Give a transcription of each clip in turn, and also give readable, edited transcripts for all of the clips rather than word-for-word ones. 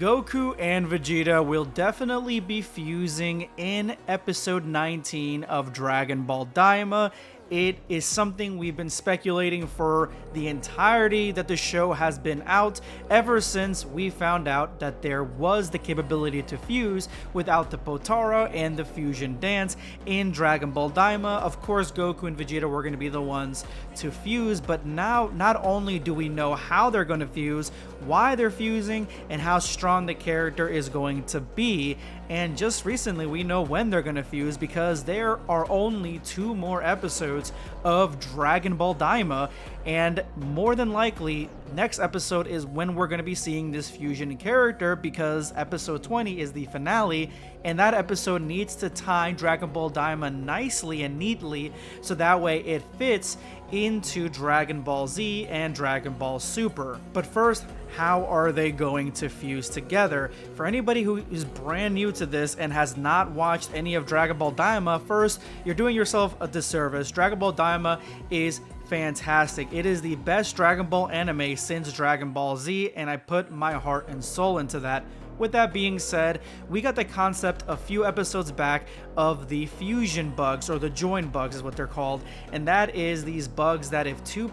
Goku and Vegeta will definitely be fusing in episode 19 of Dragon Ball Daima. It is something we've been speculating for the entirety that the show has been out, ever since we found out that there was the capability to fuse without the Potara and the fusion dance in Dragon Ball Daima. Of course, Goku and Vegeta were going to be the ones to fuse, but now not only do we know how they're going to fuse, why they're fusing, and how strong the character is going to be, and just recently we know when they're going to fuse because there are only 2 more episodes of Dragon Ball Daima, and more than likely next episode is when we're going to be seeing this fusion character, because episode 20 is the finale, and that episode needs to tie Dragon Ball Daima nicely and neatly so that way it fits into Dragon Ball Z and Dragon Ball Super. But first, how are they going to fuse together? For anybody who is brand new to this and has not watched any of Dragon Ball Daima, first, you're doing yourself a disservice. Dragon Ball Daima is fantastic. It is the best Dragon Ball anime since Dragon Ball Z, and I put my heart and soul into that. With that being said, we got the concept a few episodes back of the fusion bugs, or the join bugs is what they're called, and that is these bugs that if 2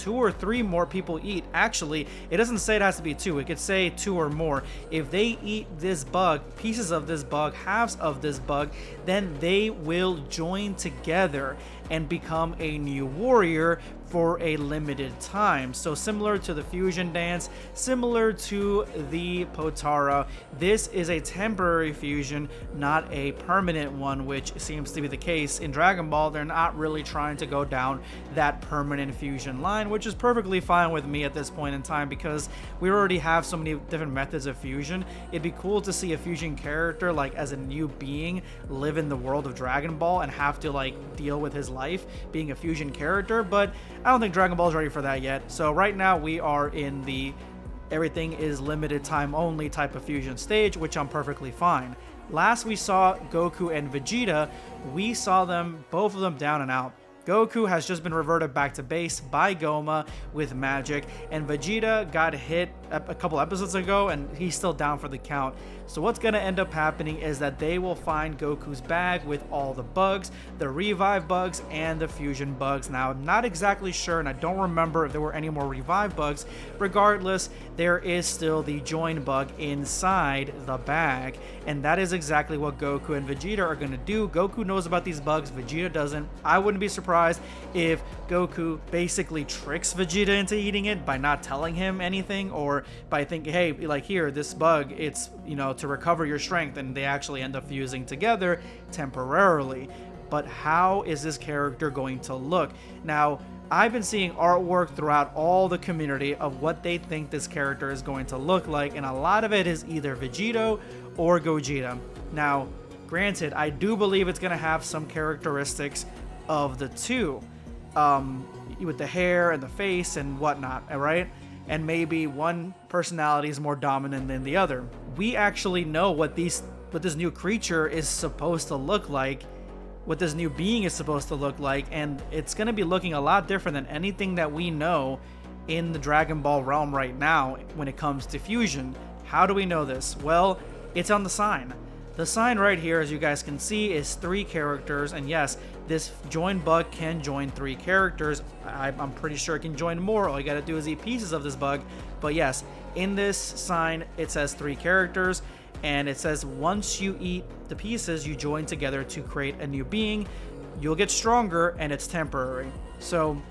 or 3 more people eat, actually, it doesn't say it has to be 2, it could say 2 or more. If they eat this bug, pieces of this bug, halves of this bug, then they will join together and become a new warrior for a limited time. So similar to the fusion dance, similar to the Potara, this is a temporary fusion, not a permanent one, which seems to be the case in Dragon Ball. They're not really trying to go down that permanent fusion line, which is perfectly fine with me at this point in time because we already have so many different methods of fusion. It'd be cool to see a fusion character, like as a new being, live in the world of Dragon Ball and have to like deal with his life being a fusion character, but I don't think Dragon Ball is ready for that yet. So right now we are in the everything is limited time only type of fusion stage, which I'm perfectly fine. Last we saw Goku and Vegeta, we saw them, both of them down and out. Goku has just been reverted back to base by Goma with magic, and Vegeta got hit a couple episodes ago and he's still down for the count. So what's going to end up happening is that they will find Goku's bag with all the bugs, the revive bugs and the fusion bugs. Now, I'm not exactly sure and I don't remember if there were any more revive bugs. Regardless, there is still the join bug inside the bag, and that is exactly what Goku and Vegeta are going to do. Goku knows about these bugs, Vegeta doesn't. I wouldn't be surprised if Goku basically tricks Vegeta into eating it by not telling him anything, or by thinking, hey, like here, this bug, it's, you know, to recover your strength, and they actually end up fusing together temporarily. But how is this character going to look? Now, I've been seeing artwork throughout all the community of what they think this character is going to look like, and a lot of it is either Vegito or Gogeta. Now, granted, I do believe it's going to have some characteristics of the two, with the hair and the face and whatnot, right? And maybe one personality is more dominant than the other. We actually know what this new creature is supposed to look like, what this new being is supposed to look like, and it's going to be looking a lot different than anything that we know in the Dragon Ball realm right now when it comes to fusion. How do we know this? Well, it's on the sign. The sign right here, as you guys can see, is 3 characters, and yes, this join bug can join 3 characters. I'm pretty sure it can join more. All you gotta do is eat pieces of this bug. But yes, in this sign, it says 3 characters, and it says once you eat the pieces, you join together to create a new being. You'll get stronger, and it's temporary. So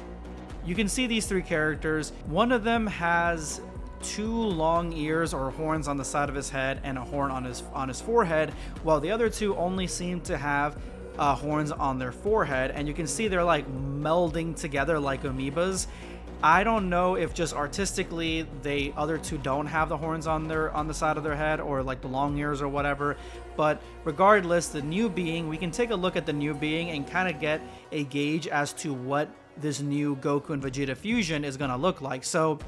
you can see these 3 characters. One of them has 2 long ears or horns on the side of his head and a horn on his forehead, while the other 2 only seem to have horns on their forehead, and you can see they're like melding together like amoebas. I don't know if just artistically the other 2 don't have the horns on the side of their head, or like the long ears or whatever, but regardless, the new being, we can take a look at the new being and kind of get a gauge as to what this new Goku and Vegeta fusion is going to look like. So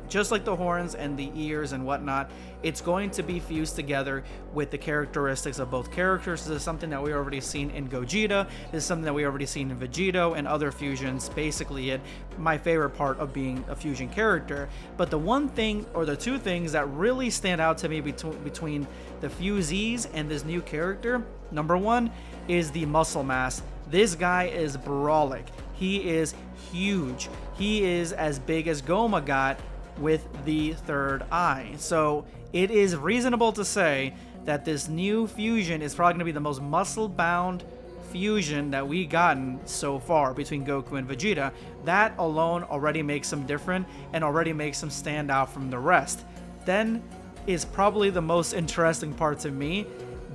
just like the horns and the ears and whatnot, it's going to be fused together with the characteristics of both characters. This is something that we already seen in Gogeta. This is something that we already seen in Vegito and other fusions. Basically my favorite part of being a fusion character. But the one thing, or the two things that really stand out to me between the fusees and this new character, number one is the muscle mass. This guy is brawlic. He is huge. He is as big as Goma got with the third eye. So it is reasonable to say that this new fusion is probably going to be the most muscle-bound fusion that we gotten so far between Goku and Vegeta. That alone already makes him different and already makes him stand out from the rest. Then is probably the most interesting part to me.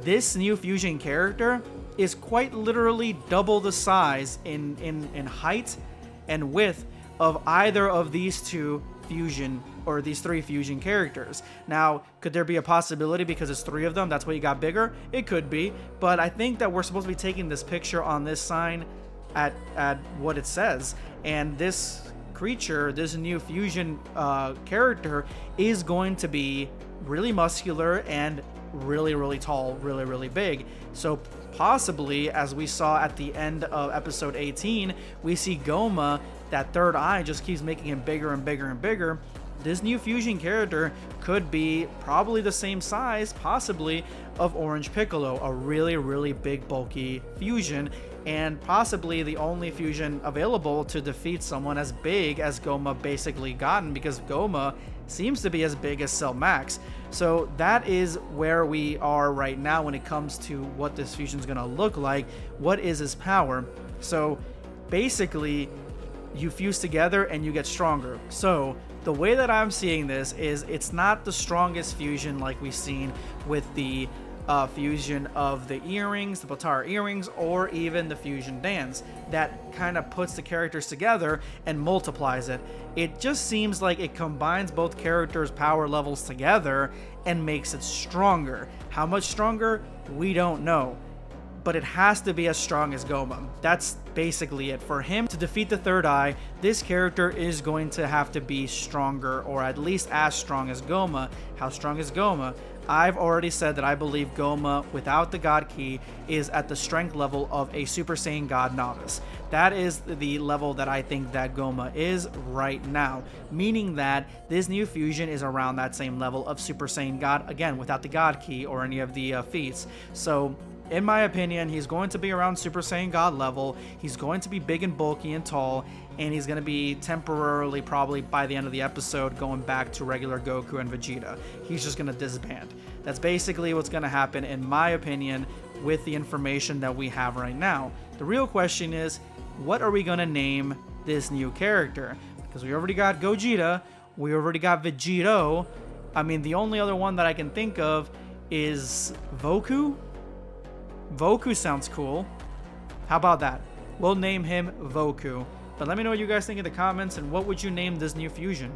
This new fusion character is quite literally double the size in height and width of either of these two fusion, or these three fusion characters. Now, could there be a possibility because it's three of them, that's why he got bigger? It could be, but I think that we're supposed to be taking this picture on this sign at what it says, and this creature, this new fusion character, is going to be really muscular and really tall, really big. So possibly, as we saw at the end of episode 18, we see Goma, that third eye just keeps making him bigger and bigger. This new fusion character could be probably the same size, possibly, of Orange Piccolo, a really big bulky fusion, and possibly the only fusion available to defeat someone as big as Goma basically gotten, because Goma seems to be as big as Cell Max. So that is where we are right now when it comes to what this fusion is going to look like. What is his power? So basically, you fuse together and you get stronger. So the way that I'm seeing this is it's not the strongest fusion like we've seen with the fusion of the earrings, the Potara earrings, or even the fusion dance that kind of puts the characters together and multiplies it. It just seems like it combines both characters' power levels together and makes it stronger. How much stronger? We don't know. But it has to be as strong as Goma. That's basically it. For him to defeat the third eye, this character is going to have to be stronger, or at least as strong as Goma. How strong is Goma? I've already said that I believe Goma, without the God Key, is at the strength level of a Super Saiyan God Novice. That is the level that I think that Goma is right now, meaning that this new fusion is around that same level of Super Saiyan God, again, without the God Key or any of the feats. So in my opinion, he's going to be around Super Saiyan God level. He's going to be big and bulky and tall, and he's going to be temporarily, probably by the end of the episode, going back to regular Goku and Vegeta. He's just going to disband. That's basically what's going to happen, in my opinion, with the information that we have right now. The real question is, what are we going to name this new character? Because we already got Gogeta, we already got Vegito. I mean, the only other one that I can think of is Voku. Voku sounds cool. How about that? We'll name him Voku. But let me know what you guys think in the comments, and what would you name this new fusion?